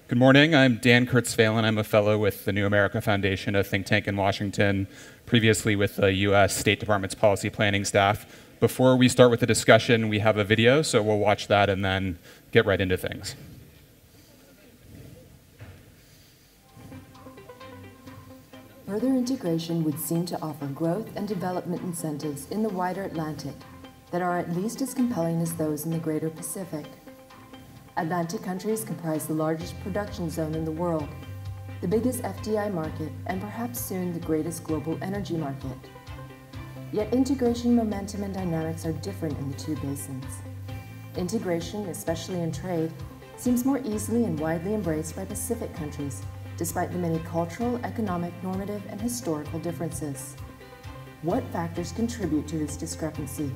Good morning. I'm Dan Kurtz-Phelan. I'm a fellow with the New America Foundation, a think tank in Washington, previously with the US State Department's policy planning staff. Before we start with the discussion, we have a video, so we'll watch that and then get right into things. Further integration would seem to offer growth and development incentives in the wider Atlantic that are at least as compelling as those in the greater Pacific. Atlantic countries comprise the largest production zone in the world, the biggest FDI market, and perhaps soon the greatest global energy market. Yet integration momentum and dynamics are different in the two basins. Integration, especially in trade, seems more easily and widely embraced by Pacific countries, despite the many cultural, economic, normative, and historical differences. What factors contribute to this discrepancy?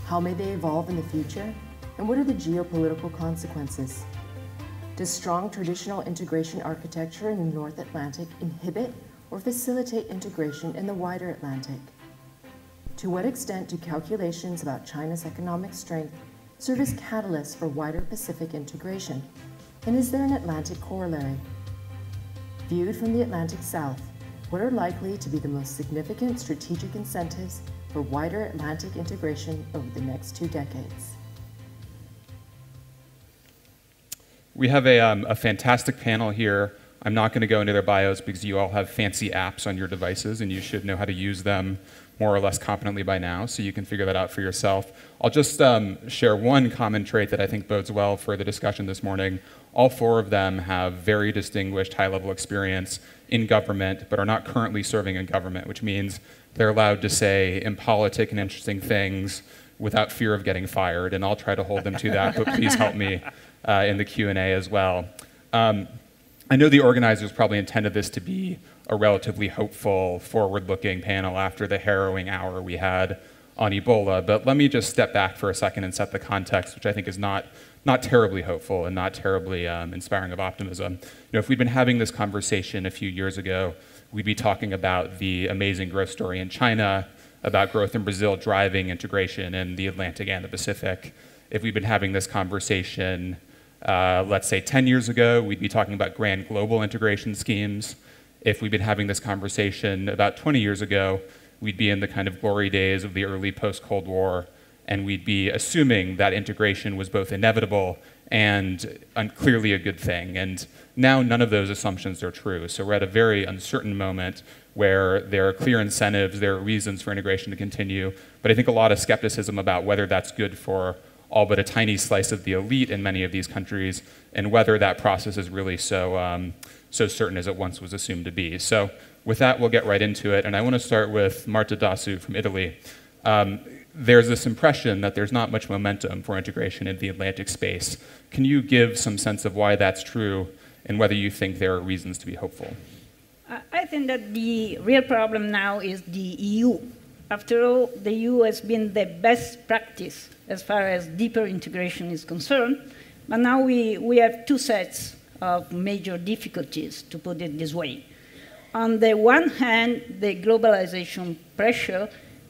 How may they evolve in the future? And what are the geopolitical consequences? Does strong traditional integration architecture in the North Atlantic inhibit or facilitate integration in the wider Atlantic? To what extent do calculations about China's economic strength serve as catalysts for wider Pacific integration? And is there an Atlantic corollary? Viewed from the Atlantic South, what are likely to be the most significant strategic incentives for wider Atlantic integration over the next 2 decades? We have a fantastic panel here. I'm not going to go into their bios because you all have fancy apps on your devices and you should know how to use them more or less competently by now, so you can figure that out for yourself. I'll just share one common trait that I think bodes well for the discussion this morning. All 4 of them have very distinguished high-level experience in government, but are not currently serving in government, which means they're allowed to say impolitic and interesting things without fear of getting fired, and I'll try to hold them to that, but please help me in the Q&A as well. I know the organizers probably intended this to be a relatively hopeful, forward-looking panel after the harrowing hour we had on Ebola, but let me just step back for a second and set the context, which I think is not terribly hopeful and not terribly inspiring of optimism. You know, if we'd been having this conversation a few years ago, we'd be talking about the amazing growth story in China, about growth in Brazil driving integration in the Atlantic and the Pacific. If we'd been having this conversation, let's say 10 years ago, we'd be talking about grand global integration schemes. If we'd been having this conversation about 20 years ago, we'd be in the kind of glory days of the early post-Cold War, and we'd be assuming that integration was both inevitable and clearly a good thing. And now none of those assumptions are true. So we're at a very uncertain moment where there are clear incentives, there are reasons for integration to continue, but I think a lot of skepticism about whether that's good for all but a tiny slice of the elite in many of these countries, and whether that process is really so certain as it once was assumed to be. So with that, we'll get right into it, and I want to start with Marta Dassù from Italy. There's this impression that there's not much momentum for integration in the Atlantic space. Can you give some sense of why that's true, and whether you think there are reasons to be hopeful? I think that the real problem now is the EU. After all, the EU has been the best practice as far as deeper integration is concerned, but now we have 2 sets of major difficulties, to put it this way. On the one hand, the globalization pressure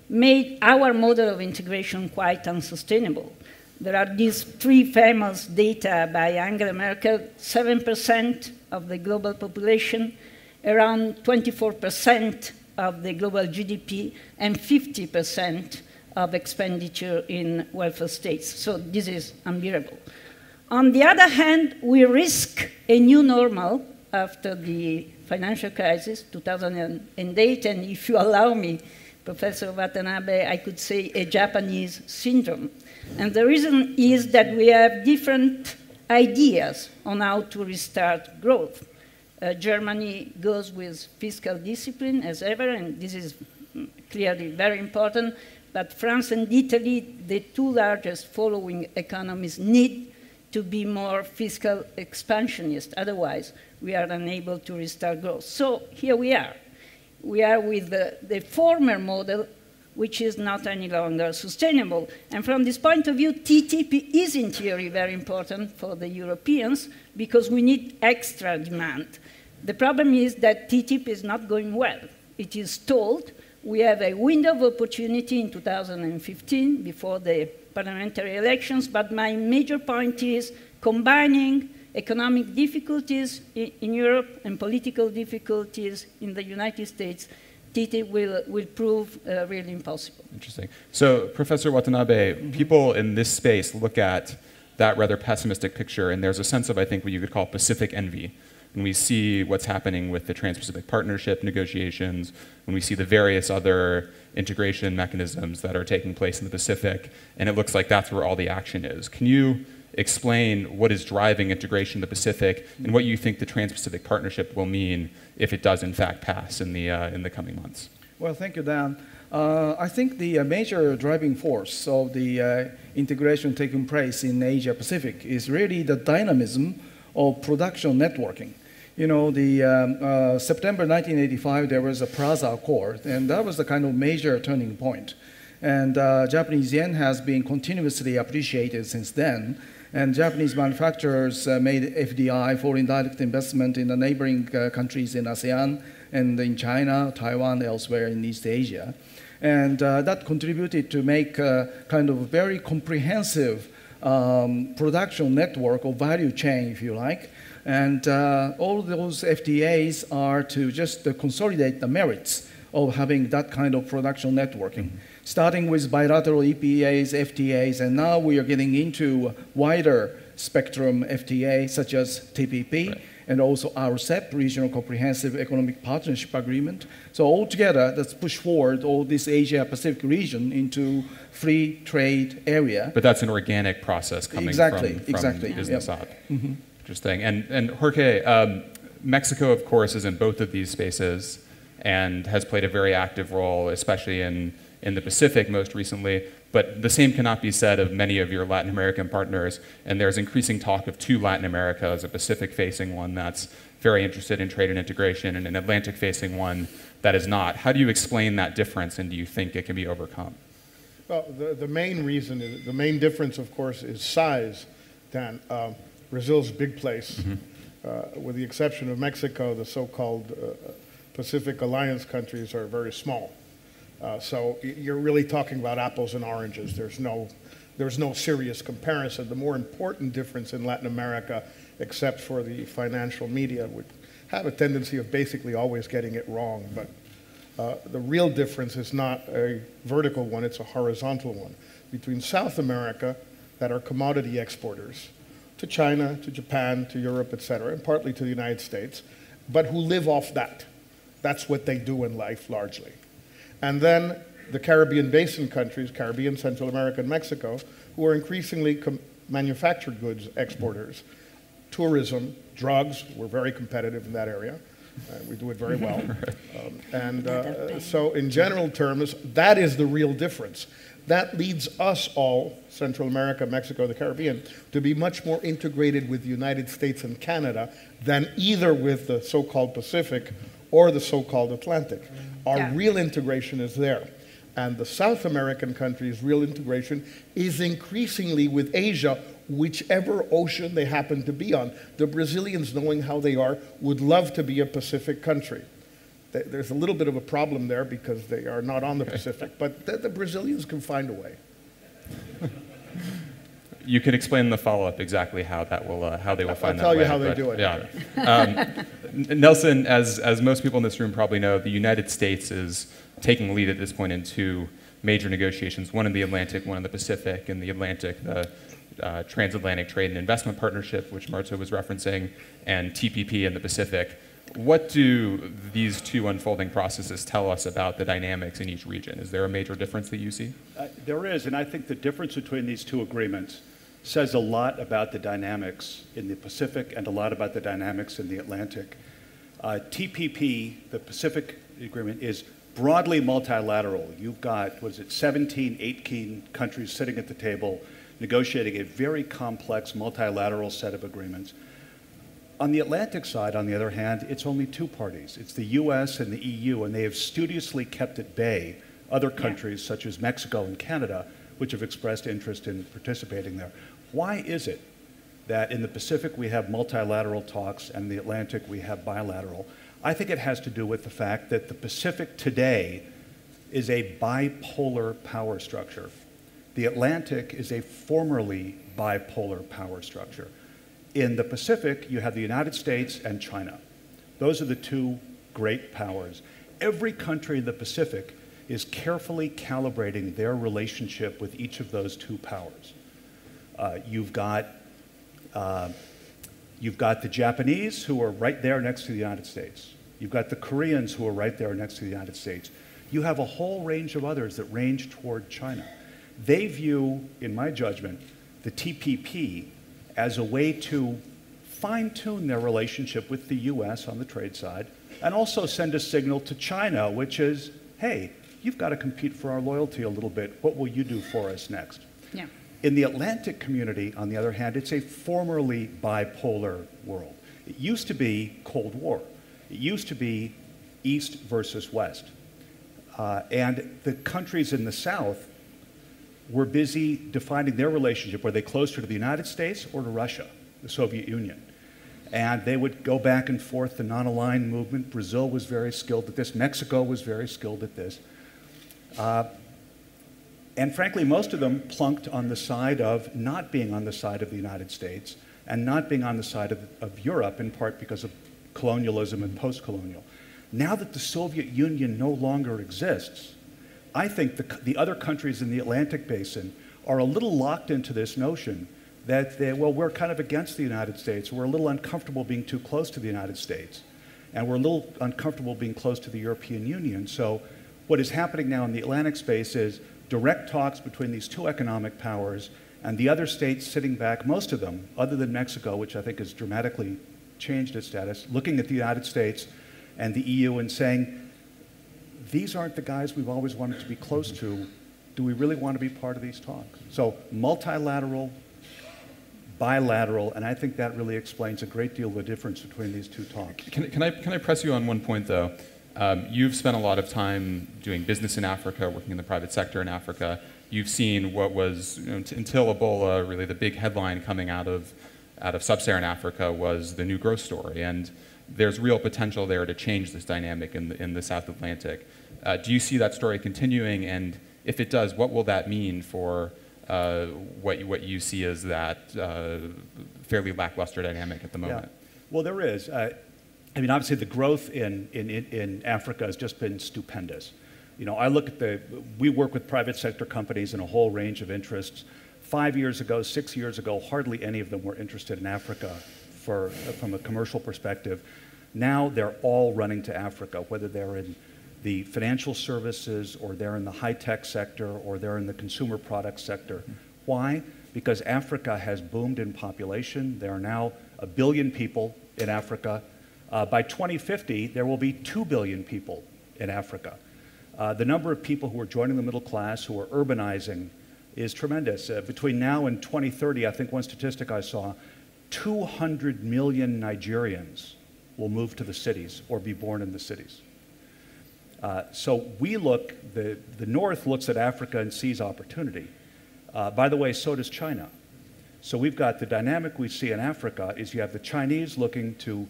made our model of integration quite unsustainable. There are these 3 famous data by Angela Merkel: 7% of the global population, around 24% of the global GDP, and 50% of expenditure in welfare states. So this is unbearable. On the other hand, we risk a new normal after the financial crisis, 2008, and if you allow me, Professor Watanabe, I could say a Japanese syndrome. And the reason is that we have different ideas on how to restart growth. Germany goes with fiscal discipline as ever, and this is clearly very important. But France and Italy, the 2 largest following economies, need to be more fiscal expansionist. Otherwise, we are unable to restart growth. So here we are. We are with the former model, which is not any longer sustainable. And from this point of view, TTIP is in theory very important for the Europeans because we need extra demand. The problem is that TTIP is not going well. It is stalled. We have a window of opportunity in 2015 before the parliamentary elections, but my major point is combining economic difficulties in Europe and political difficulties in the United States, TTIP will prove really impossible. Interesting. So, Professor Watanabe, people in this space look at that rather pessimistic picture, and there's a sense of, I think, what you could call Pacific envy. When we see what's happening with the Trans-Pacific Partnership negotiations, when we see the various other integration mechanisms that are taking place in the Pacific, and it looks like that's where all the action is. Can you explain what is driving integration in the Pacific and what you think the Trans-Pacific Partnership will mean if it does in fact pass in the coming months? Well, thank you, Dan. I think the major driving force of the integration taking place in Asia Pacific is really the dynamism of production networking. You know, the September 1985, there was a Plaza Accord, and that was the kind of major turning point. And Japanese yen has been continuously appreciated since then. And Japanese manufacturers made FDI, foreign direct investment, in the neighboring countries in ASEAN and in China, Taiwan, elsewhere in East Asia. And that contributed to make a kind of very comprehensive production network or value chain, if you like. And all those FTAs are to just consolidate the merits of having that kind of production networking. Starting with bilateral EPAs, FTAs, and now we are getting into wider spectrum FTA, such as TPP, right, and also RCEP, Regional Comprehensive Economic Partnership Agreement. So altogether, let's push forward all this Asia-Pacific region into free trade area. But that's an organic process coming from business up. Mm-hmm. Interesting. And Jorge, Mexico, of course, is in both of these spaces and has played a very active role, especially in the Pacific most recently, but the same cannot be said of many of your Latin American partners, and there's increasing talk of two Latin America as a Pacific-facing one that's very interested in trade and integration, and an Atlantic-facing one that is not. How do you explain that difference, and do you think it can be overcome? Well, the main reason, the main difference, of course, is size, Dan. Brazil's a big place. Mm-hmm. With the exception of Mexico, the so-called Pacific Alliance countries are very small. So you're really talking about apples and oranges. There's no serious comparison. The more important difference in Latin America, except for the financial media, would have a tendency of basically always getting it wrong. But the real difference is not a vertical one, it's a horizontal one. Between South America, that are commodity exporters, to China, to Japan, to Europe, et cetera, and partly to the United States, but who live off that. That's what they do in life, largely. And then the Caribbean basin countries, Caribbean, Central America, and Mexico, who are increasingly manufactured goods exporters. Tourism, drugs, we're very competitive in that area. We do it very well. So in general terms, that is the real difference. That leads us all, Central America, Mexico, the Caribbean, to be much more integrated with the United States and Canada than either with the so-called Pacific or the so-called Atlantic. Our real integration is there. And the South American countries' real integration is increasingly with Asia, whichever ocean they happen to be on. The Brazilians, knowing how they are, would love to be a Pacific country. There's a little bit of a problem there because they are not on the Pacific, but the Brazilians can find a way. You can explain in the follow-up exactly how that will, how they will find that way. I'll tell you how they do it. Yeah. Nelson, as most people in this room probably know, the United States is taking the lead at this point in two major negotiations, one in the Atlantic, one in the Pacific. In the Atlantic, the Transatlantic Trade and Investment Partnership, which Marta was referencing, and TPP in the Pacific. What do these two unfolding processes tell us about the dynamics in each region? Is there a major difference that you see? There is, and I think the difference between these two agreements says a lot about the dynamics in the Pacific and a lot about the dynamics in the Atlantic. TPP, the Pacific Agreement, is broadly multilateral. You've got, 17, 18 countries sitting at the table negotiating a very complex multilateral set of agreements. On the Atlantic side, on the other hand, it's only two parties. It's the US and the EU, and they have studiously kept at bay other countries such as Mexico and Canada, which have expressed interest in participating there. Why is it that in the Pacific we have multilateral talks and in the Atlantic we have bilateral? I think it has to do with the fact that the Pacific today is a bipolar power structure. The Atlantic is a formerly bipolar power structure. In the Pacific, you have the United States and China. Those are the two great powers. Every country in the Pacific is carefully calibrating their relationship with each of those two powers. You've got the Japanese, who are right there next to the United States. You've got the Koreans, who are right there next to the United States. You have a whole range of others that range toward China. They view, in my judgment, the TPP as a way to fine-tune their relationship with the US on the trade side, and also send a signal to China, which is, hey, you've got to compete for our loyalty a little bit. What will you do for us next? Yeah. In the Atlantic community, on the other hand, it's a formerly bipolar world. It used to be Cold War. It used to be East versus West. And the countries in the South were busy defining their relationship. Were they closer to the United States or to Russia, the Soviet Union? And they would go back and forth, the non-aligned movement. Brazil was very skilled at this. Mexico was very skilled at this. And frankly, most of them plunked on the side of not being on the side of the United States and not being on the side of Europe, in part because of colonialism and post-colonial. Now that the Soviet Union no longer exists, I think the other countries in the Atlantic basin are a little locked into this notion that we're kind of against the United States. We're a little uncomfortable being too close to the United States. And we're a little uncomfortable being close to the European Union. So what is happening now in the Atlantic space is direct talks between these two economic powers and the other states sitting back, most of them, other than Mexico, which I think has dramatically changed its status, looking at the United States and the EU and saying, these aren't the guys we've always wanted to be close to. Do we really want to be part of these talks? So multilateral, bilateral, and I think that really explains a great deal of the difference between these two talks. Can I press you on one point, though? You've spent a lot of time doing business in Africa, working in the private sector in Africa. You've seen what was, until Ebola, really the big headline coming out of sub-Saharan Africa was the new growth story. And there's real potential there to change this dynamic in the South Atlantic. Do you see that story continuing? And if it does, what will that mean for what you see as that fairly lackluster dynamic at the moment? Yeah. Well, there is. I mean, obviously, the growth in Africa has just been stupendous. You know, I look at we work with private sector companies in a whole range of interests. 5 years ago, 6 years ago, hardly any of them were interested in Africa from a commercial perspective. Now they're all running to Africa, whether they're in the financial services or they're in the high-tech sector or they're in the consumer products sector. Why? Because Africa has boomed in population. There are now 1 billion people in Africa. By 2050, there will be 2 billion people in Africa. The number of people who are joining the middle class, who are urbanizing, is tremendous. Between now and 2030, I think one statistic I saw, 200 million Nigerians will move to the cities or be born in the cities. So we look, the North looks at Africa and sees opportunity. By the way, so does China. So we've got the dynamic we see in Africa is you have the Chinese looking to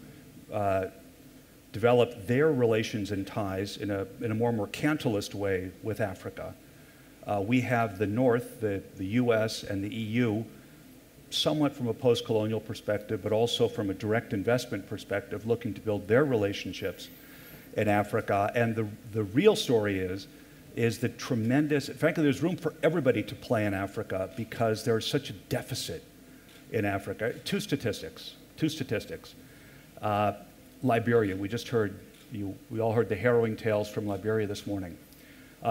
develop their relations and ties in a more mercantilist way with Africa. We have the North, the US and the EU, somewhat from a post-colonial perspective, but also from a direct investment perspective, looking to build their relationships in Africa. And the real story is the tremendous, frankly, there's room for everybody to play in Africa because there's such a deficit in Africa. Two statistics. Liberia, we just heard, we all heard the harrowing tales from Liberia this morning.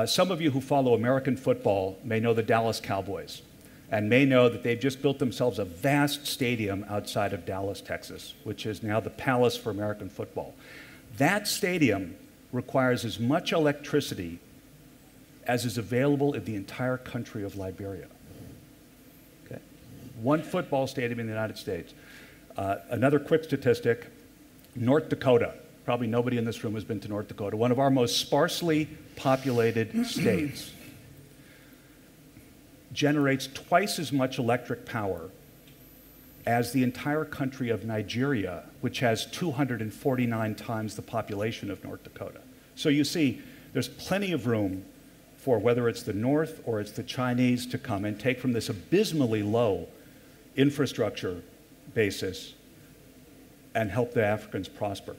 Some of you who follow American football may know the Dallas Cowboys and may know that they've just built themselves a vast stadium outside of Dallas, Texas, which is now the Palace for American football. That stadium requires as much electricity as is available in the entire country of Liberia. Okay? One football stadium in the United States. Another quick statistic, North Dakota. Probably nobody in this room has been to North Dakota, one of our most sparsely populated states. Generates twice as much electric power as the entire country of Nigeria, which has 249 times the population of North Dakota. So you see, there's plenty of room for whether it's the North or it's the Chinese to come and take from this abysmally low infrastructure basis and help the Africans prosper.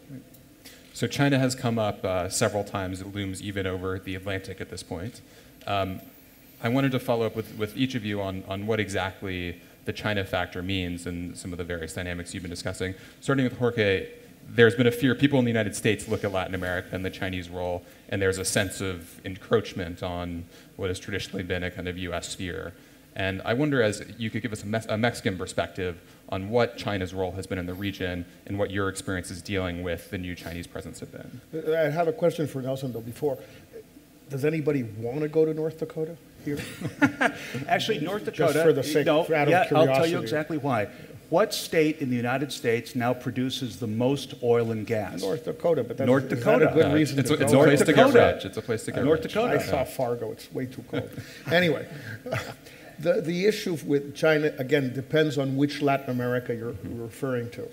So China has come up several times. It looms even over the Atlantic at this point. I wanted to follow up with each of you on what exactly the China factor means and some of the various dynamics you've been discussing. Starting with Jorge, there's been a fear, people in the United States look at Latin America and the Chinese role, and there's a sense of encroachment on what has traditionally been a kind of US sphere. And I wonder, as you could give us a Mexican perspective on what China's role has been in the region and what your experiences dealing with the new Chinese presence have been. I have a question for Nelson, though, before. Does anybody want to go to North Dakota here? Actually, North Dakota, Just for the sake, no, out of yeah, curiosity. I'll tell you exactly why. What state in the United States now produces the most oil and gas? North Dakota, but that's North is that a Dakota. good reason It's to a go? place to get Dakota. rich. It's a place to get North rich. Dakota. I saw Fargo. It's way too cold. Anyway, the issue with China, again, depends on which Latin America you're referring to.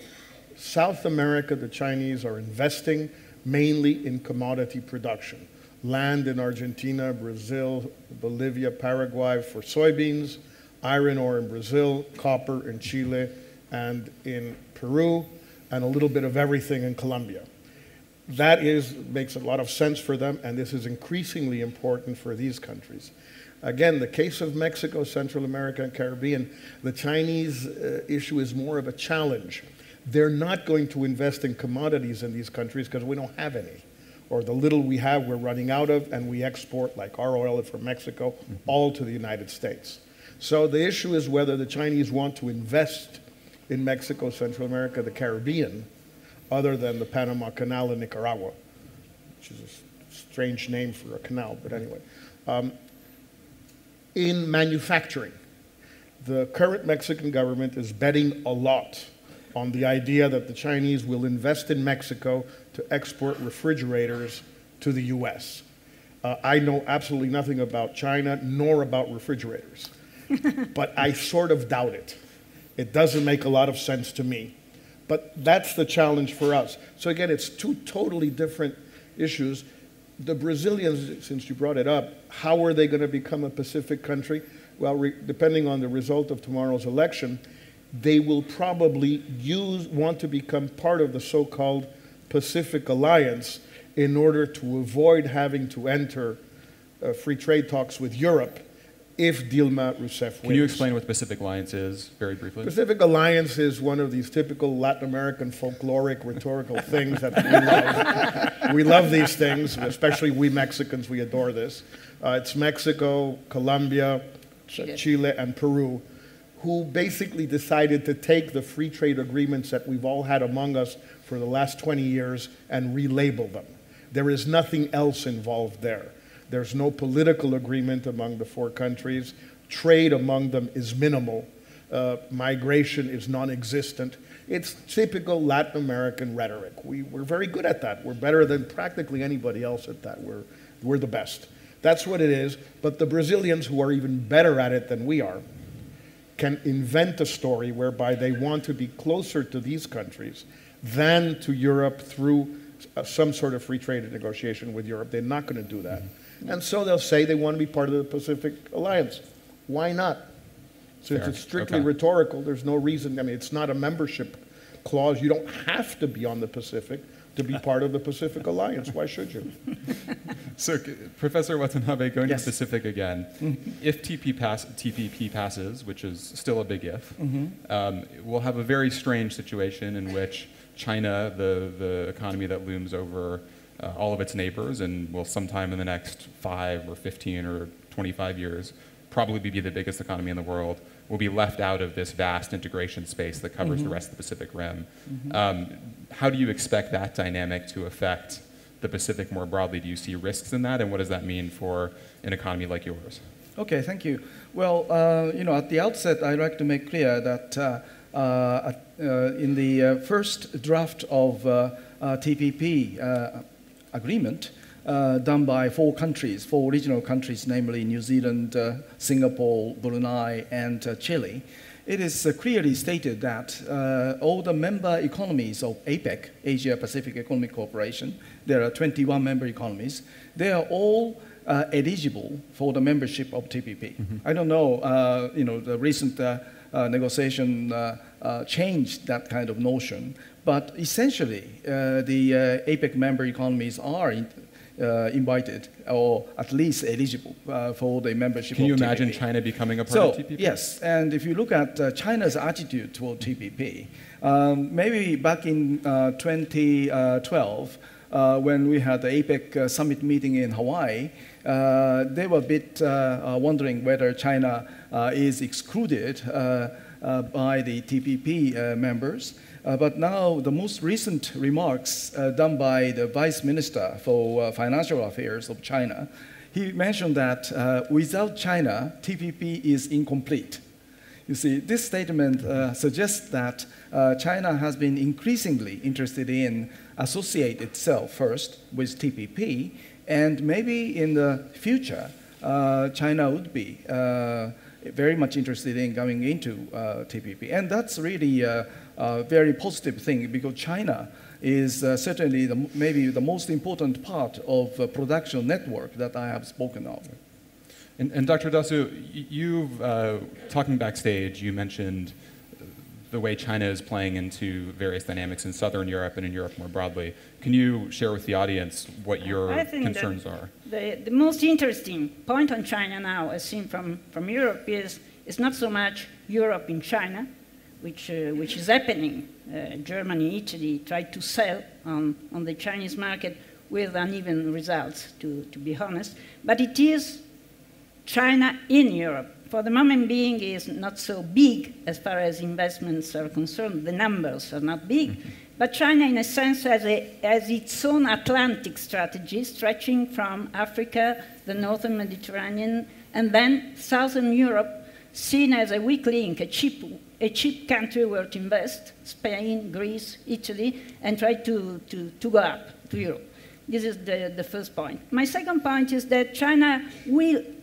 South America, the Chinese are investing mainly in commodity production. Land in Argentina, Brazil, Bolivia, Paraguay for soybeans, iron ore in Brazil, copper in Chile and in Peru, and a little bit of everything in Colombia. That makes a lot of sense for them, and this is increasingly important for these countries. Again, the case of Mexico, Central America, and Caribbean, the Chinese issue is more of a challenge. They're not going to invest in commodities in these countries because we don't have any. Or the little we have, we're running out of, and we export, like our oil from Mexico, all to the United States. So the issue is whether the Chinese want to invest in Mexico, Central America, the Caribbean, other than the Panama Canal in Nicaragua, which is a strange name for a canal, but anyway. In manufacturing, the current Mexican government is betting a lot on the idea that the Chinese will invest in Mexico to export refrigerators to the US. I know absolutely nothing about China, nor about refrigerators, but I sort of doubt it. It doesn't make a lot of sense to me. But that's the challenge for us. So again, it's two totally different issues. The Brazilians, since you brought it up, how are they going to become a Pacific country? Well, depending on the result of tomorrow's election, they will probably want to become part of the so-called Pacific Alliance in order to avoid having to enter free trade talks with Europe if Dilma Rousseff wins. Can you explain what the Pacific Alliance is, very briefly? Pacific Alliance is one of these typical Latin American folkloric rhetorical things that we love. We love these things, especially we Mexicans, we adore this. It's Mexico, Colombia, Chile, and Peru, who basically decided to take the free trade agreements that we've all had among us for the last 20 years and relabel them. There is nothing else involved there. There's no political agreement among the four countries. Trade among them is minimal. Migration is non-existent. It's typical Latin American rhetoric. We're very good at that. We're better than practically anybody else at that. We're the best. That's what it is. But the Brazilians, who are even better at it than we are, can invent a story whereby they want to be closer to these countries than to Europe through some sort of free trade negotiation with Europe. They're not going to do that. And so they'll say they want to be part of the Pacific Alliance. Why not? Since Fair. it's strictly Okay. rhetorical, there's no reason. I mean, it's not a membership clause. You don't have to be on the Pacific to be part of the Pacific Alliance. Why should you? So, Professor Watanabe, going Yes. to Pacific again, if TPP passes, which is still a big if, we'll have a very strange situation in which China, the economy that looms over all of its neighbors and will sometime in the next 5 or 15 or 25 years probably be the biggest economy in the world, will be left out of this vast integration space that covers the rest of the Pacific Rim. How do you expect that dynamic to affect the Pacific more broadly? Do you see risks in that, and what does that mean for an economy like yours? Okay, thank you. Well, at the outset, I'd like to make clear that in the first draft of TPP agreement done by 4 regional countries, namely New Zealand, Singapore, Brunei, and Chile, it is clearly stated that all the member economies of APEC, Asia Pacific Economic Cooperation, there are 21 member economies, they are all eligible for the membership of TPP. I don't know, the recent negotiation changed that kind of notion. But essentially, the APEC member economies are invited, or at least eligible for the membership of TPP. Can you imagine China becoming a part of TPP? Yes, and if you look at China's attitude toward TPP, maybe back in 2012, when we had the APEC summit meeting in Hawaii, they were a bit wondering whether China is excluded by the TPP members. But now the most recent remarks done by the Vice Minister for Financial Affairs of China, he mentioned that without China, TPP is incomplete. You see, this statement suggests that China has been increasingly interested in associate itself first with TPP, and maybe in the future, China would be very much interested in going into TPP. And that's really a very positive thing, because China is certainly maybe the most important part of the production network that I have spoken of. And Dr. Dassù, talking backstage, you mentioned the way China is playing into various dynamics in Southern Europe and in Europe more broadly. Can you share with the audience what your concerns are? The most interesting point on China now, as seen from Europe, is not so much Europe in China, which is happening. Germany, Italy tried to sell on the Chinese market with uneven results, to be honest. But it is China in Europe. For the moment being, is not so big as far as investments are concerned. The numbers are not big. But China, in a sense, has its own Atlantic strategy, stretching from Africa, the northern Mediterranean, and then southern Europe, seen as a weak link, a cheap country where to invest, Spain, Greece, Italy, and try to go up to Europe. This is the first point. My second point is that China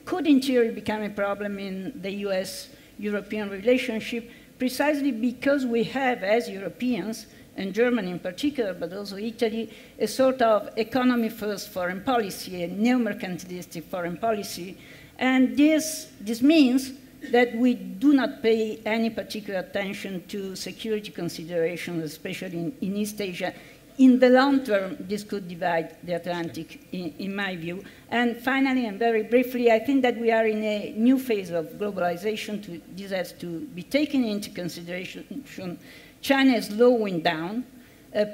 could in theory become a problem in the US-European relationship, precisely because we have, as Europeans, and Germany in particular, but also Italy, a sort of economy-first foreign policy, a neo-mercantilistic foreign policy. And this means that we do not pay any particular attention to security considerations, especially in East Asia. In the long term, this could divide the Atlantic, in my view. And finally, and very briefly, I think that we are in a new phase of globalization. This has to be taken into consideration. China is slowing down.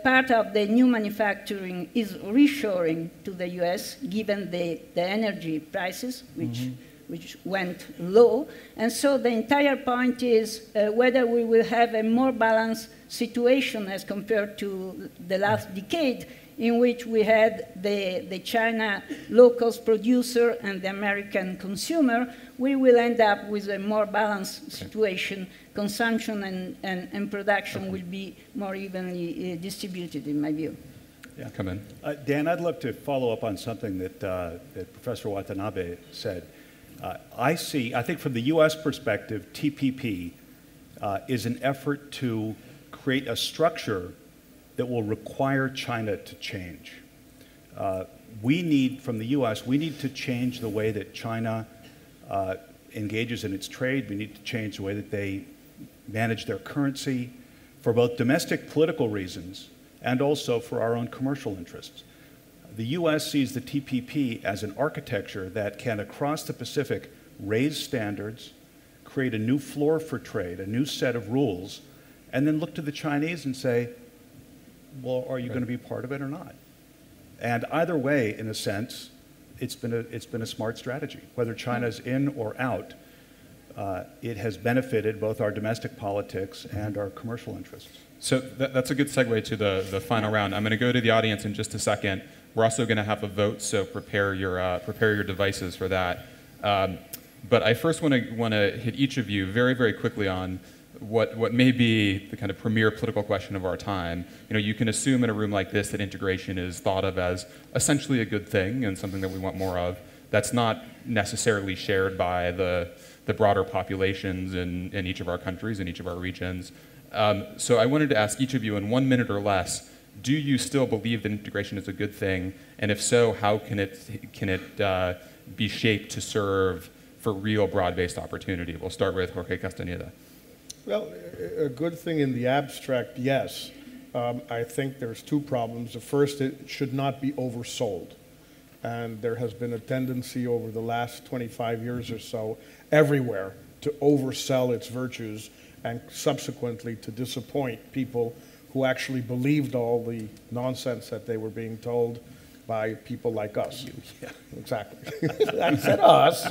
Part of the new manufacturing is reshoring to the US, given the energy prices, which went low. And so the entire point is whether we will have a more balanced situation as compared to the last decade, in which we had the China low-cost producer and the American consumer. We will end up with a more balanced situation. Consumption and production will be more evenly distributed, in my view. Yeah, come in. Dan, I'd love to follow up on something that Professor Watanabe said. I think from the US perspective, TPP is an effort to create a structure that will require China to change. From the US, we need to change the way that China engages in its trade. We need to change the way that they manage their currency for both domestic political reasons and also for our own commercial interests. The US sees the TPP as an architecture that can, across the Pacific, raise standards, create a new floor for trade, a new set of rules, and then look to the Chinese and say, well, are you going to be part of it or not? And either way, in a sense, it's been a smart strategy. Whether China's in or out, it has benefited both our domestic politics and our commercial interests. So that's a good segue to the final round. I'm going to go to the audience in just a second. We're also going to have a vote, so prepare your devices for that. But I first want to hit each of you very, very quickly on what may be the kind of premier political question of our time. You can assume in a room like this that integration is thought of as essentially a good thing and something that we want more of. That's not necessarily shared by the broader populations in each of our countries, in each of our regions. So I wanted to ask each of you in 1 minute or less, do you still believe that integration is a good thing? And if so, how can it be shaped to serve for real broad-based opportunity? We'll start with Jorge Castañeda. Well, a good thing in the abstract, yes. I think there's two problems. The first, it should not be oversold. And there has been a tendency over the last 25 years or so everywhere to oversell its virtues and subsequently to disappoint people who actually believed all the nonsense that they were being told by people like us. Yeah, exactly. I said us.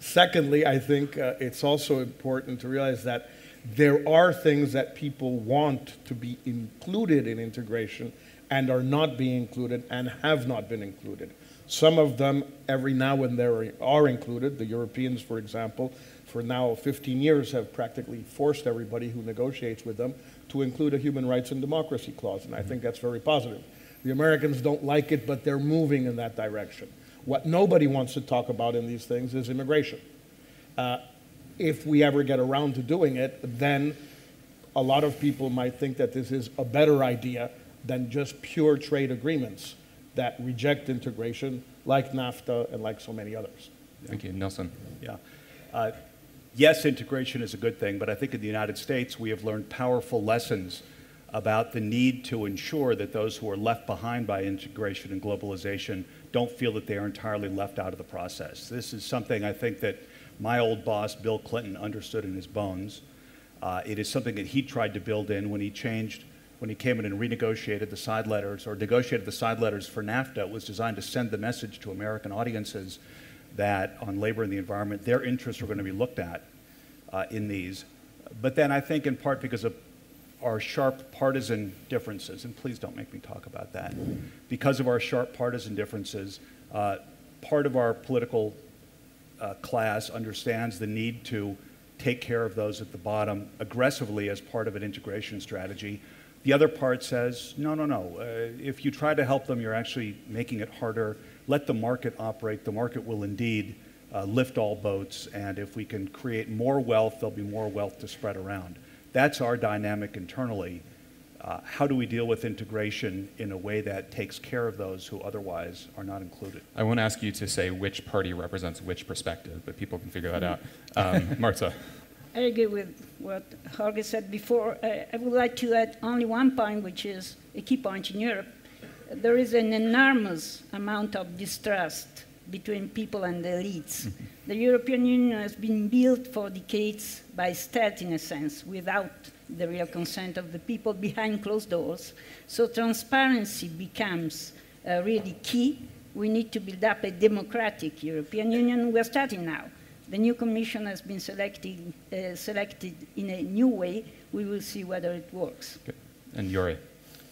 Secondly, I think it's also important to realize that there are things that people want to be included in integration and are not being included and have not been included. Some of them, every now and then, are included. The Europeans, for example, for now 15 years have practically forced everybody who negotiates with them to include a human rights and democracy clause, and I think that's very positive. The Americans don't like it, but they're moving in that direction. What nobody wants to talk about in these things is immigration. If we ever get around to doing it, then a lot of people might think that this is a better idea than just pure trade agreements that reject integration, like NAFTA and like so many others. Thank you. Nelson. Yeah. Yes, integration is a good thing, but I think in the United States we have learned powerful lessons about the need to ensure that those who are left behind by integration and globalization don't feel that they are entirely left out of the process. This is something I think that my old boss, Bill Clinton, understood in his bones. It is something that he tried to build in when he came in and renegotiated the side letters, or negotiated the side letters for NAFTA. It was designed to send the message to American audiences that on labor and the environment, their interests were going to be looked at in these. But then I think in part because of our sharp partisan differences, and please don't make me talk about that, because of our sharp partisan differences, part of our political class understands the need to take care of those at the bottom aggressively as part of an integration strategy. The other part says, no, no, no. If you try to help them, you're actually making it harder. Let the market operate. The market will indeed lift all boats, and if we can create more wealth, there'll be more wealth to spread around. That's our dynamic internally. How do we deal with integration in a way that takes care of those who otherwise are not included? I won't ask you to say which party represents which perspective, but people can figure that out. Marta. I agree with what Jorge said before. I would like to add only one point, which is a key point in Europe. There is an enormous amount of distrust between people and the elites. The European Union has been built for decades by stealth, in a sense, without the real consent of the people behind closed doors. So transparency becomes really key. We need to build up a democratic European Union. We're starting now. The new commission has been selected in a new way. We will see whether it works. Okay. And Yori.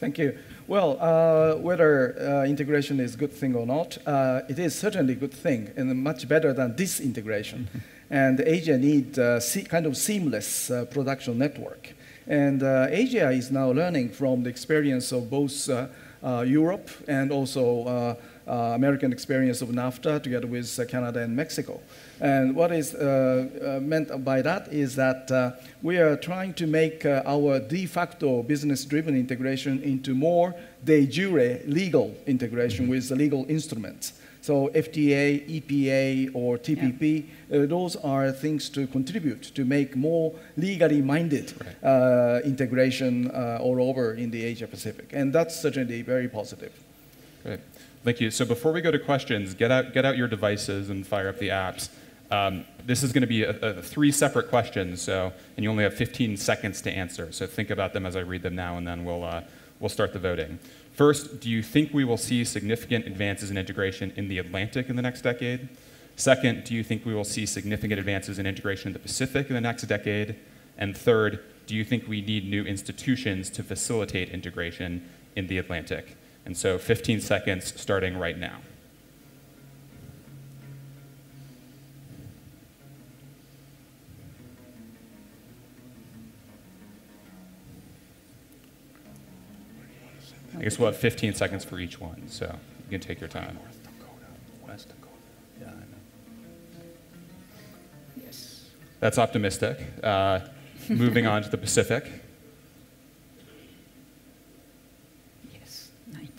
Thank you. Well, whether integration is a good thing or not, it is certainly a good thing and much better than disintegration. And Asia needs kind of seamless production network. And Asia is now learning from the experience of both Europe and also American experience of NAFTA together with Canada and Mexico. And what is meant by that is that we are trying to make our de facto business-driven integration into more de jure legal integration with the legal instruments. So FTA, EPA, or TPP, those are things to contribute to make more legally minded integration all over in the Asia Pacific. And that's certainly very positive. Great. Thank you. So before we go to questions, get out your devices and fire up the apps. This is going to be 3 separate questions, and you only have 15 seconds to answer. So think about them as I read them now, and then we'll start the voting. First, do you think we will see significant advances in integration in the Atlantic in the next decade? Second, do you think we will see significant advances in integration in the Pacific in the next decade? And third, do you think we need new institutions to facilitate integration in the Atlantic? And so 15 seconds starting right now. I guess we'll have 15 seconds for each one, so you can take your time. North Dakota, West Dakota. Yeah, I know. Yes. That's optimistic. Moving on to the Pacific. Yes, 90%.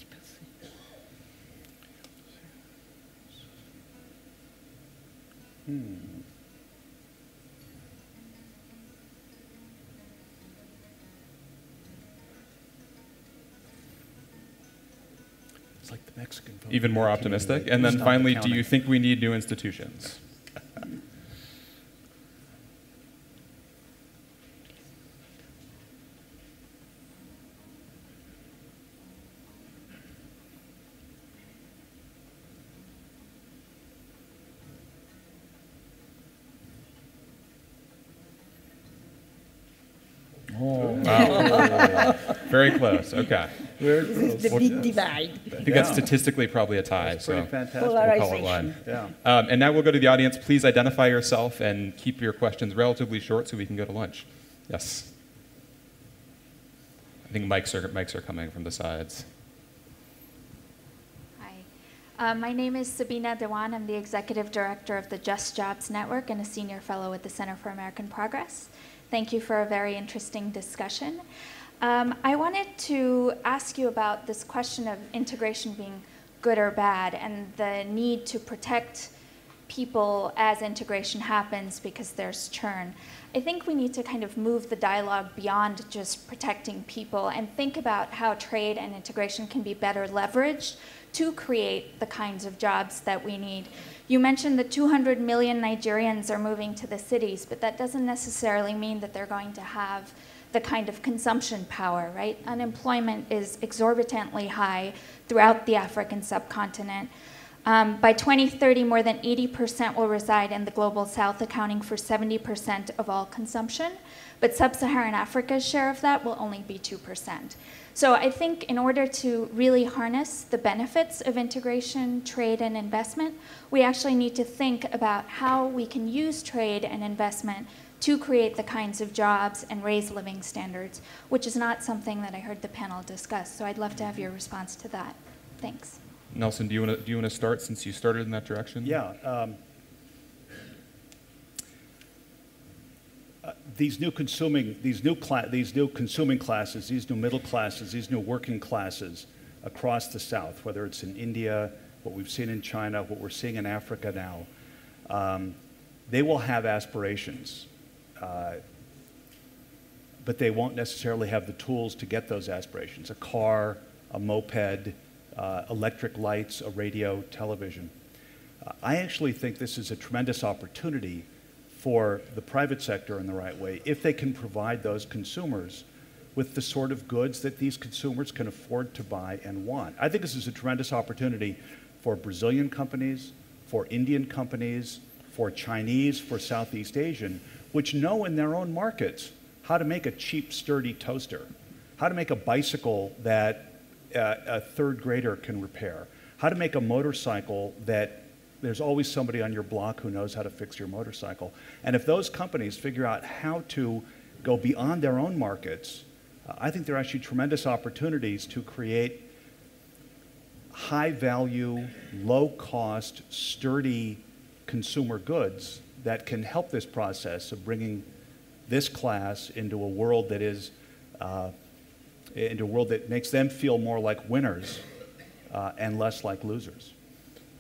It's like the Mexican vote. Even more optimistic. And then finally, do you think we need new institutions? Oh. Wow. Very close. Okay. Very This close. is the big divide. I think that's statistically probably a tie. That's pretty So fantastic. we'll call it Polarization. one. Yeah. And now we'll go to the audience. Please identify yourself and keep your questions relatively short so we can go to lunch. Yes. I think mics are coming from the sides. Hi. My name is Sabina Dewan. I'm the Executive Director of the Just Jobs Network and a Senior Fellow at the Center for American Progress. Thank you for a very interesting discussion. I wanted to ask you about this question of integration being good or bad and the need to protect people as integration happens because there's churn. I think we need to kind of move the dialogue beyond just protecting people and think about how trade and integration can be better leveraged to create the kinds of jobs that we need. You mentioned that 200 million Nigerians are moving to the cities, but that doesn't necessarily mean that they're going to have the kind of consumption power, right? Unemployment is exorbitantly high throughout the African subcontinent. By 2030, more than 80% will reside in the global south, accounting for 70% of all consumption. But sub-Saharan Africa's share of that will only be 2%. So I think in order to really harness the benefits of integration, trade, and investment, we actually need to think about how we can use trade and investment to create the kinds of jobs and raise living standards, which is not something that I heard the panel discuss. So I'd love to have your response to that. Thanks. Nelson, do you want to start since you started in that direction? Yeah. These new consuming classes, these new middle classes, these new working classes across the South, whether it's in India, what we've seen in China, what we're seeing in Africa now, they will have aspirations, but they won't necessarily have the tools to get those aspirations: a car, a moped, electric lights, a radio, television. I actually think this is a tremendous opportunity for the private sector in the right way if they can provide those consumers with the sort of goods that these consumers can afford to buy and want. I think this is a tremendous opportunity for Brazilian companies, for Indian companies, for Chinese, for Southeast Asian, which know in their own markets how to make a cheap, sturdy toaster, how to make a bicycle that a third grader can repair, how to make a motorcycle that there's always somebody on your block who knows how to fix your motorcycle. And if those companies figure out how to go beyond their own markets, I think there are actually tremendous opportunities to create high-value, low-cost, sturdy consumer goods that can help this process of bringing this class into a world that is into a world that makes them feel more like winners and less like losers.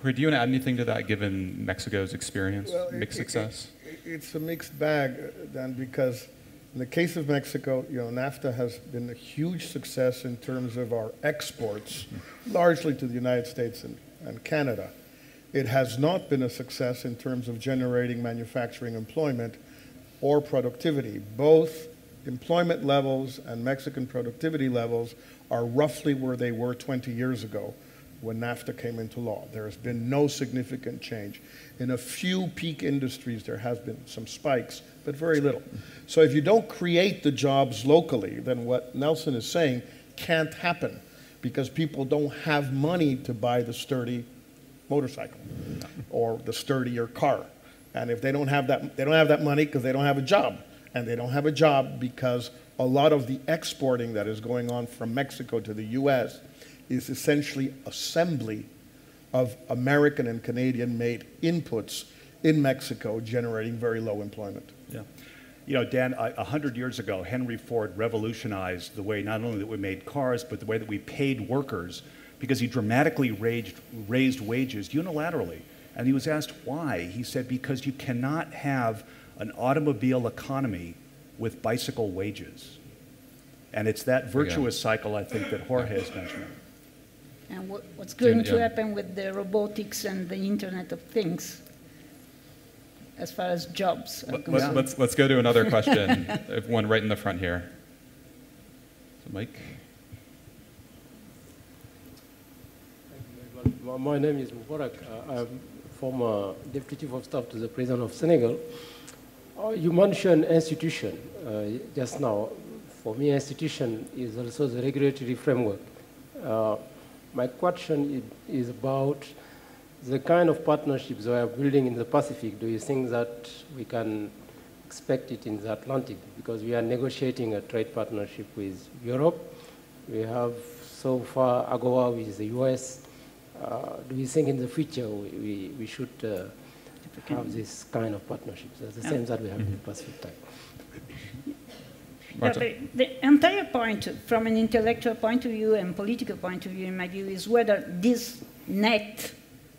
Do you want to add anything to that, given Mexico's experience, mixed success? It's a mixed bag, Dan, because in the case of Mexico, NAFTA has been a huge success in terms of our exports, largely to the United States and Canada. It has not been a success in terms of generating manufacturing employment or productivity. Both employment levels and Mexican productivity levels are roughly where they were 20 years ago when NAFTA came into law. There has been no significant change. In a few peak industries, there has been some spikes, but very little. So if you don't create the jobs locally, then what Nelson is saying can't happen because people don't have money to buy the sturdy motorcycle or the sturdier car. And if they don't have that money because they don't have a job. And they don't have a job because a lot of the exporting that is going on from Mexico to the US is essentially assembly of American and Canadian-made inputs in Mexico, generating very low employment. Yeah. Dan, 100 years ago, Henry Ford revolutionized the way not only that we made cars, but the way that we paid workers, because he dramatically raised wages unilaterally. And he was asked why. He said, because you cannot have an automobile economy with bicycle wages. And it's that virtuous cycle, I think, that Jorge is mentioning. And what's going to happen with the robotics and the Internet of Things as far as jobs are concerned? Let's go to another question, one right in the front here. So Mike? My name is Mubarak. I'm former Deputy Chief of Staff to the President of Senegal. You mentioned institution just now. For me, institution is also the regulatory framework. My question is about the kind of partnerships we are building in the Pacific. Do you think that we can expect it in the Atlantic? Because we are negotiating a trade partnership with Europe. We have so far AGOA with the US. Do you think in the future we should have this kind of partnerships, the same that we have in the Pacific time? Yeah, the entire point, from an intellectual point of view and political point of view, in my view, is whether this net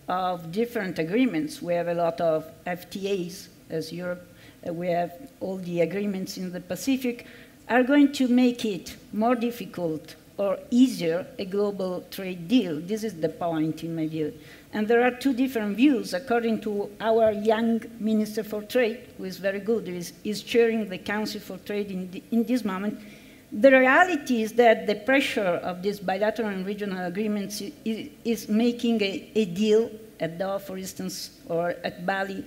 of different agreements, we have a lot of FTAs as Europe, we have all the agreements in the Pacific, are going to make it more difficult or easier a global trade deal. This is the point, in my view. And there are two different views. According to our young Minister for Trade, who is very good, is chairing the Council for Trade in this moment, the reality is that the pressure of these bilateral and regional agreements is making a deal at Doha, for instance, or at Bali,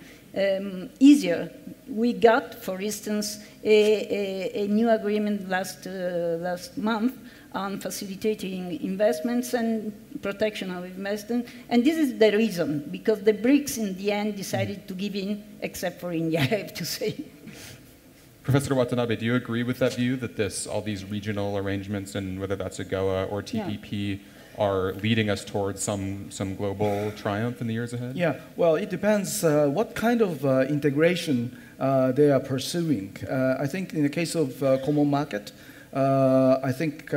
easier. We got, for instance, a new agreement last month on facilitating investments and protection of investment. And this is the reason, because the BRICS in the end decided to give in, except for India, I have to say. Professor Watanabe, do you agree with that view that all these regional arrangements, and whether that's AGOA or TPP, are leading us towards some global triumph in the years ahead? Yeah, well, it depends what kind of integration they are pursuing. I think in the case of common market, I think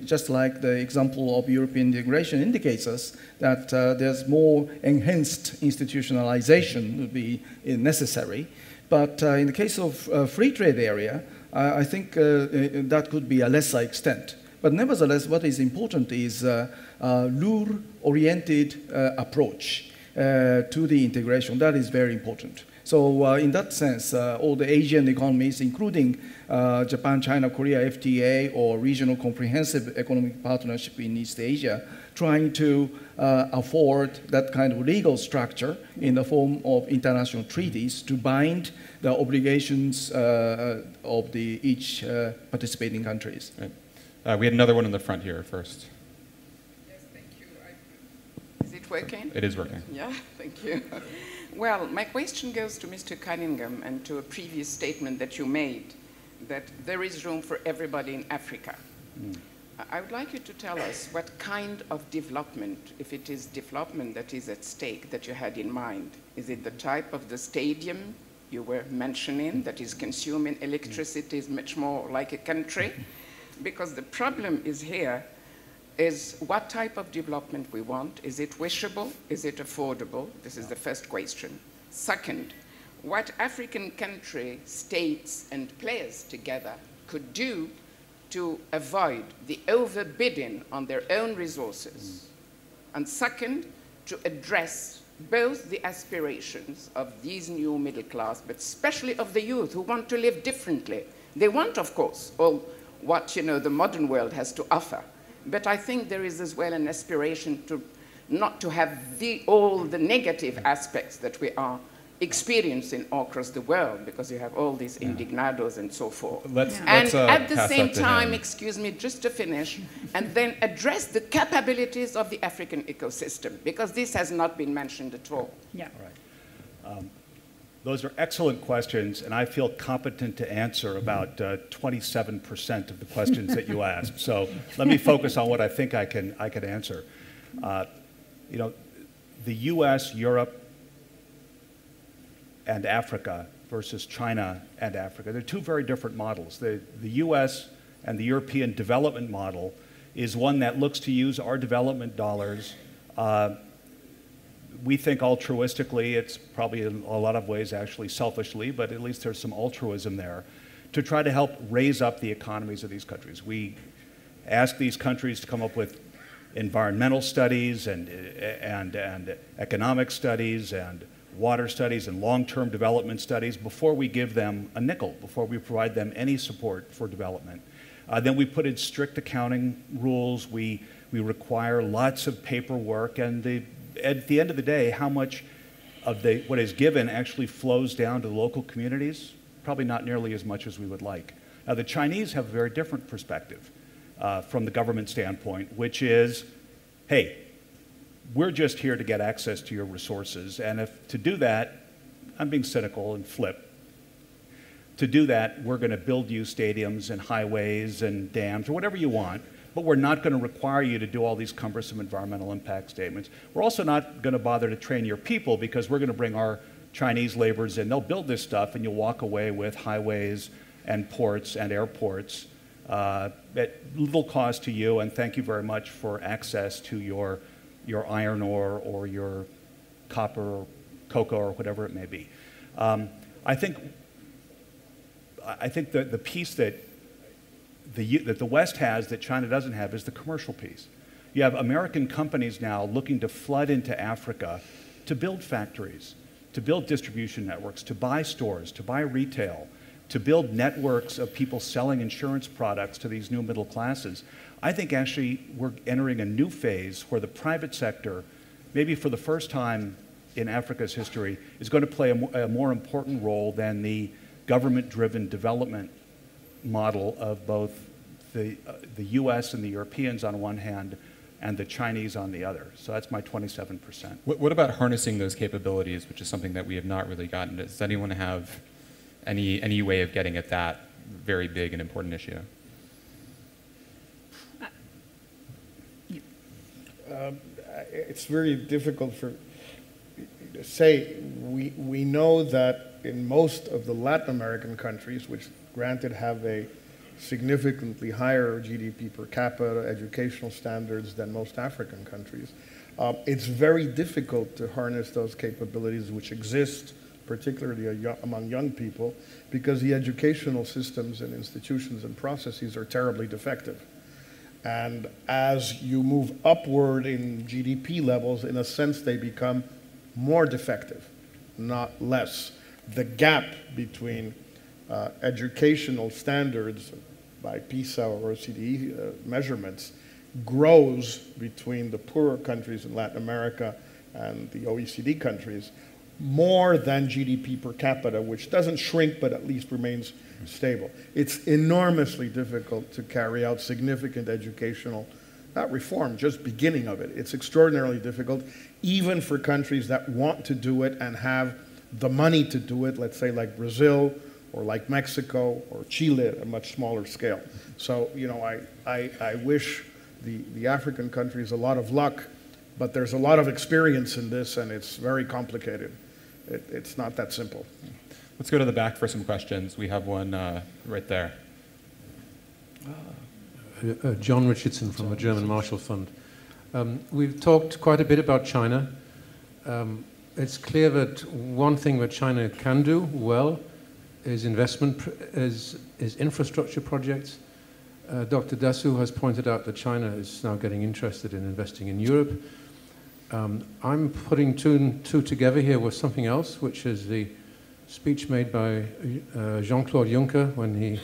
just like the example of European integration indicates us that there's more enhanced institutionalization would be necessary. But in the case of free trade area, I think that could be a lesser extent. But nevertheless, what is important is rule-oriented approach to the integration. That is very important. So in that sense, all the Asian economies, including Japan, China, Korea, FTA, or regional comprehensive economic partnership in East Asia, trying to afford that kind of legal structure in the form of international treaties to bind the obligations of each participating countries. Right. We had another one in the front here first. Yes, thank you. Is it working? It is working. Yeah, thank you. Well, my question goes to Mr. Cunningham and to a previous statement that you made, that there is room for everybody in Africa. I would like you to tell us what kind of development, if it is development that is at stake, that you had in mind. Is it the type of the stadium you were mentioning that is consuming electricity is much more like a country? Because the problem is here is what type of development we want. Is it wishable? Is it affordable? This is the first question. Second, what African country, states, and players together could do to avoid the overbidding on their own resources. And second, to address both the aspirations of these new middle class, but especially of the youth who want to live differently. They want, of course, all what the modern world has to offer. But I think there is as well an aspiration to not to have all the negative aspects that we are experiencing all across the world, because you have all these indignados and so forth. And at the same time, excuse me, just to finish, and then address the capabilities of the African ecosystem, because this has not been mentioned at all. Yeah. All right. Those are excellent questions, and I feel competent to answer about 27% of the questions that you asked. So let me focus on what I think I can answer. The U.S., Europe, and Africa versus China and Africa, they're two very different models. The U.S. and the European development model is one that looks to use our development dollars. We think altruistically, it's probably in a lot of ways actually selfishly, but at least there's some altruism there, to try to help raise up the economies of these countries. We ask these countries to come up with environmental studies and economic studies and water studies and long-term development studies before we give them a nickel, before we provide them any support for development. Then we put in strict accounting rules. We require lots of paperwork, and at the end of the day, how much of what is given actually flows down to the local communities? Probably not nearly as much as we would like. Now, the Chinese have a very different perspective from the government standpoint, which is, hey, we're just here to get access to your resources, and if to do that, I'm being cynical and flip. To do that, we're going to build you stadiums and highways and dams or whatever you want, but we're not going to require you to do all these cumbersome environmental impact statements. We're also not going to bother to train your people because we're going to bring our Chinese laborers in. They'll build this stuff, and you'll walk away with highways and ports and airports at little cost to you, and thank you very much for access to your iron ore or your copper or cocoa or whatever it may be. I think the piece that the West has that China doesn't have is the commercial piece. You have American companies now looking to flood into Africa to build factories, to build distribution networks, to buy stores, to buy retail, to build networks of people selling insurance products to these new middle classes. I think actually we're entering a new phase where the private sector, maybe for the first time in Africa's history, is going to play a more important role than the government-driven development model of both the US and the Europeans on one hand and the Chinese on the other. So that's my 27%. What about harnessing those capabilities, which is something that we have not really gotten? Does anyone have any way of getting at that very big and important issue? It's very difficult to say. We know that in most of the Latin American countries, which granted have a significantly higher GDP per capita, educational standards than most African countries, it's very difficult to harness those capabilities which exist, particularly among young people, because the educational systems and institutions and processes are terribly defective. And as you move upward in GDP levels, in a sense, they become more defective, not less. The gap between educational standards by PISA or OECD measurements grows between the poorer countries in Latin America and the OECD countries more than GDP per capita, which doesn't shrink but at least remains stable. It's enormously difficult to carry out significant educational, not reform, just beginning of it. It's extraordinarily difficult, even for countries that want to do it and have the money to do it, let's say like Brazil or like Mexico or Chile at a much smaller scale. So, you know, I wish the African countries a lot of luck, but there's a lot of experience in this and it's very complicated. It's not that simple. Let's go to the back for some questions. We have one right there. John Richardson from the German Marshall Fund. We've talked quite a bit about China. It's clear that one thing that China can do well is is infrastructure projects. Dr. Dassù has pointed out that China is now getting interested in investing in Europe. I'm putting two together here with something else, which is the speech made by Jean-Claude Juncker when he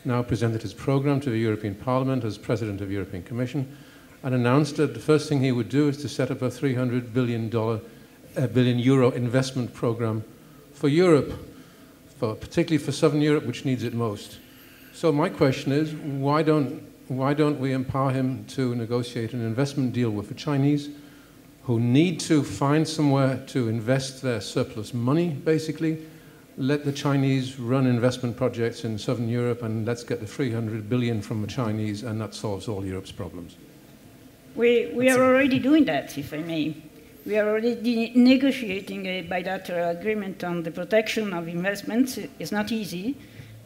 now presented his program to the European Parliament as President of the European Commission and announced that the first thing he would do is to set up a $300 billion euro investment program for Europe, particularly for Southern Europe, which needs it most. So my question is, why don't we empower him to negotiate an investment deal with the Chinese, who need to find somewhere to invest their surplus money, basically? Let the Chinese run investment projects in Southern Europe, and let's get the 300 billion from the Chinese, and that solves all Europe's problems. We are already doing that, if I may. We are already negotiating a bilateral agreement on the protection of investments. It's not easy,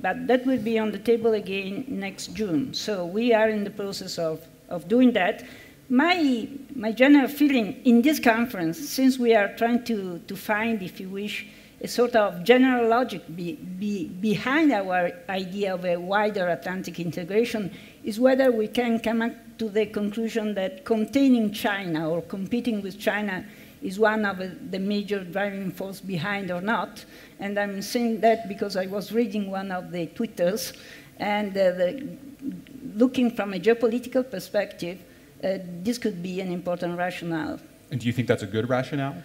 but that will be on the table again next June. So we are in the process of doing that. My general feeling in this conference, since we are trying to find, if you wish, a sort of general logic behind our idea of a wider Atlantic integration, is whether we can come to the conclusion that containing China or competing with China is one of the major driving force behind or not. And I'm saying that because I was reading one of the Twitters, and looking from a geopolitical perspective, this could be an important rationale. And do you think that's a good rationale?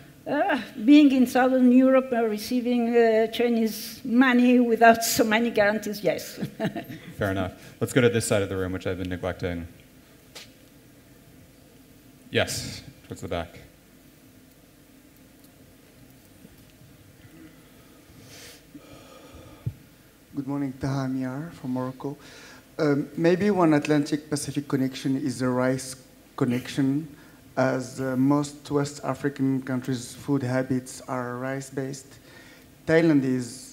Being in Southern Europe, receiving Chinese money without so many guarantees, yes. Fair enough. Let's go to this side of the room, which I've been neglecting. Yes, towards the back. Good morning, Taha Miar from Morocco. Maybe one Atlantic-Pacific connection is the rice connection, as most West African countries' food habits are rice-based. Thailand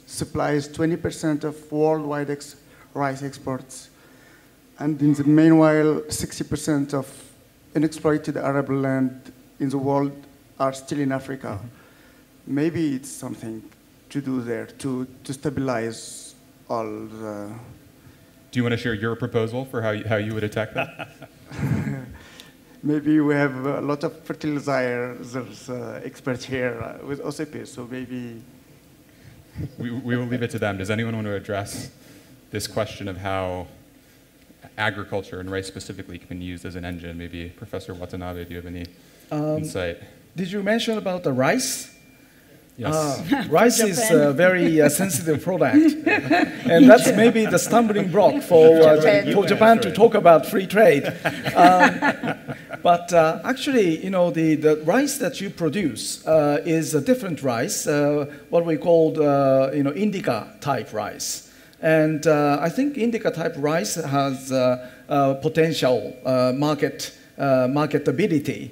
supplies 20% of worldwide rice exports. And in the meanwhile, 60% of unexploited arable land in the world are still in Africa. Maybe it's something to do there to stabilize all the... Do you want to share your proposal for how you would attack that? Maybe we have a lot of fertilizers experts here with OCP, so maybe... we will leave it to them. Does anyone want to address this question of how agriculture, and rice specifically, can be used as an engine? Maybe Professor Watanabe, do you have any insight? Did you mention about the rice? Yes. Rice is a very sensitive product, and that's maybe the stumbling block for Japan to talk about free trade. But actually, you know, the rice that you produce is a different rice, what we call, indica type rice. And I think indica type rice has potential marketability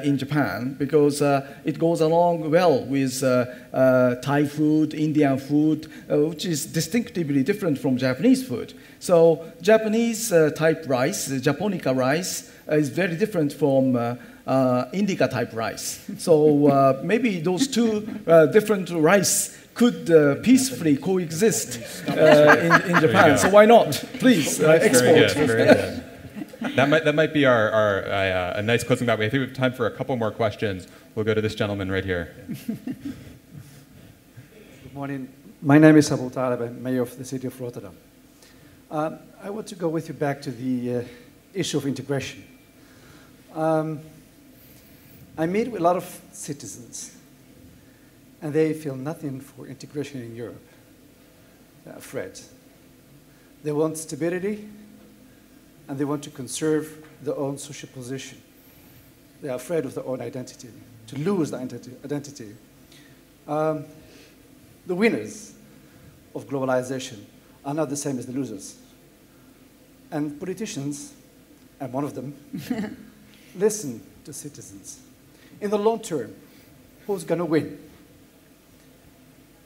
in Japan, because it goes along well with Thai food, Indian food, which is distinctively different from Japanese food. So Japanese type rice, Japonica rice, is very different from indica type rice. So maybe those two different rice could peacefully coexist in Japan. So why not? Please, export. Very good, very good. That might be a nice closing thought. I think we have time for a couple more questions. We'll go to this gentleman right here. Good morning. My name is Abu Talib. I'm mayor of the city of Rotterdam. I want to go with you back to the issue of integration. I meet with a lot of citizens, and they feel nothing for integration in Europe. They're afraid. They want stability, and they want to conserve their own social position. They are afraid of their own identity, to lose the identity. The winners of globalization are not the same as the losers. And politicians, I'm one of them, listen to citizens. In the long term, who's going to win?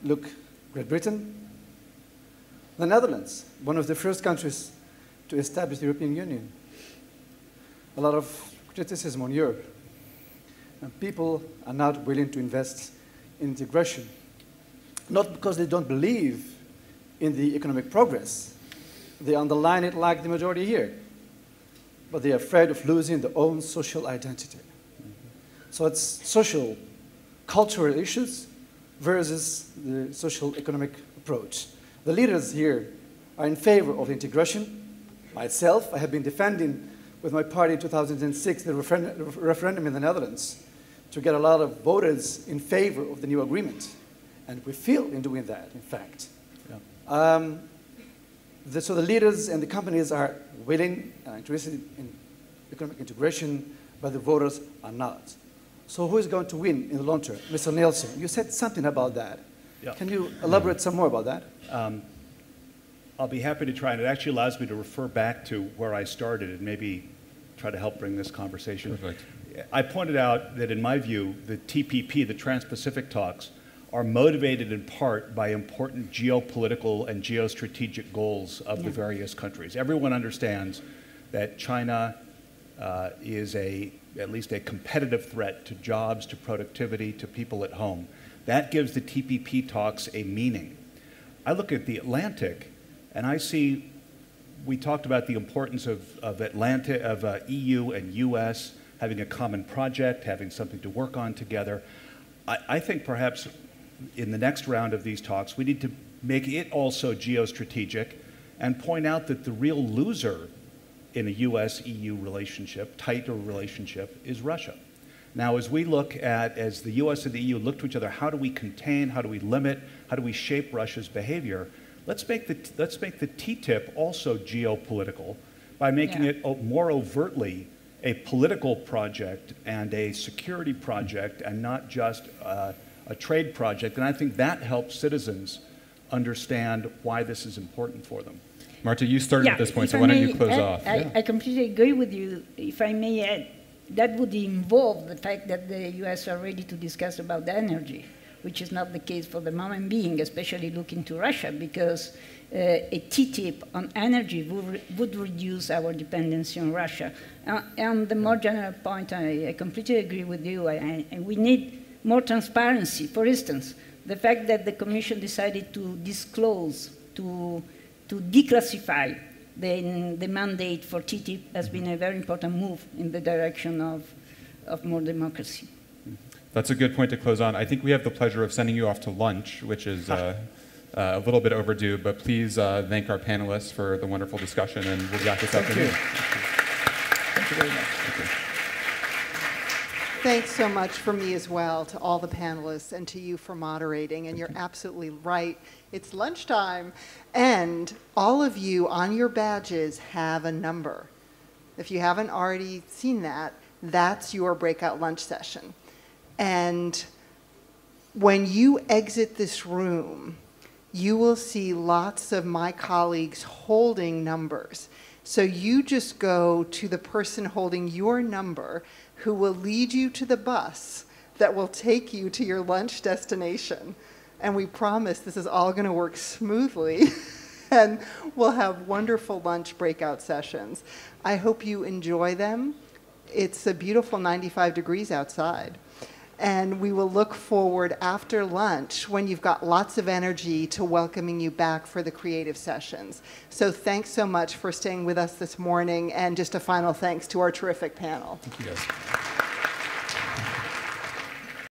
Look, Great Britain, the Netherlands, one of the first countries to establish the European Union. A lot of criticism on Europe. And people are not willing to invest in integration, not because they don't believe in the economic progress. They underline it like the majority here. But they're afraid of losing their own social identity. So it's social, cultural issues versus the social economic approach. The leaders here are in favor of integration. Myself, I have been defending with my party in 2006 the referendum in the Netherlands to get a lot of voters in favor of the new agreement. And we failed in doing that, in fact. Yeah. So the leaders and the companies are willing and interested in economic integration, but the voters are not. So who is going to win in the long term? Mr. Nielsen, you said something about that. Yeah. Can you elaborate some more about that? I'll be happy to try, and it actually allows me to refer back to where I started and maybe try to help bring this conversation. Perfect. I pointed out that in my view, the TPP, the Trans-Pacific talks, are motivated in part by important geopolitical and geostrategic goals of the various countries. Everyone understands that China is at least a competitive threat to jobs, to productivity, to people at home. That gives the TPP talks a meaning. I look at the Atlantic, and I see we talked about the importance of EU and US having a common project, having something to work on together. I think perhaps in the next round of these talks, we need to make it also geostrategic and point out that the real loser in a US-EU relationship, tighter relationship, is Russia. Now, as we look at, as the US and the EU look to each other, how do we contain, how do we limit, how do we shape Russia's behavior? Let's make the TTIP also geopolitical by making it more overtly a political project and a security project and not just a trade project. And I think that helps citizens understand why this is important for them. Marta, you started at this point, so why don't you close off? I completely agree with you. If I may add, that would involve the fact that the US are ready to discuss about the energy, which is not the case for the moment being, especially looking to Russia, because a TTIP on energy would reduce our dependency on Russia. On the more general point, I completely agree with you. We need more transparency. For instance, the fact that the Commission decided to disclose, to declassify the mandate for TTIP has been a very important move in the direction of more democracy. That's a good point to close on. I think we have the pleasure of sending you off to lunch, which is a little bit overdue, but please thank our panelists for the wonderful discussion, and we'll be back this afternoon. Thank you very much. Thank you. Thanks so much from me as well to all the panelists and to you for moderating. And you're absolutely right. It's lunchtime. And all of you on your badges have a number. If you haven't already seen that, that's your breakout lunch session. And when you exit this room, you will see lots of my colleagues holding numbers. So you just go to the person holding your number who will lead you to the bus that will take you to your lunch destination. And we promise this is all going to work smoothly and we'll have wonderful lunch breakout sessions. I hope you enjoy them. It's a beautiful 95 degrees outside. And we will look forward after lunch when you've got lots of energy to welcoming you back for the creative sessions. So thanks so much for staying with us this morning, and just a final thanks to our terrific panel. Thank you guys.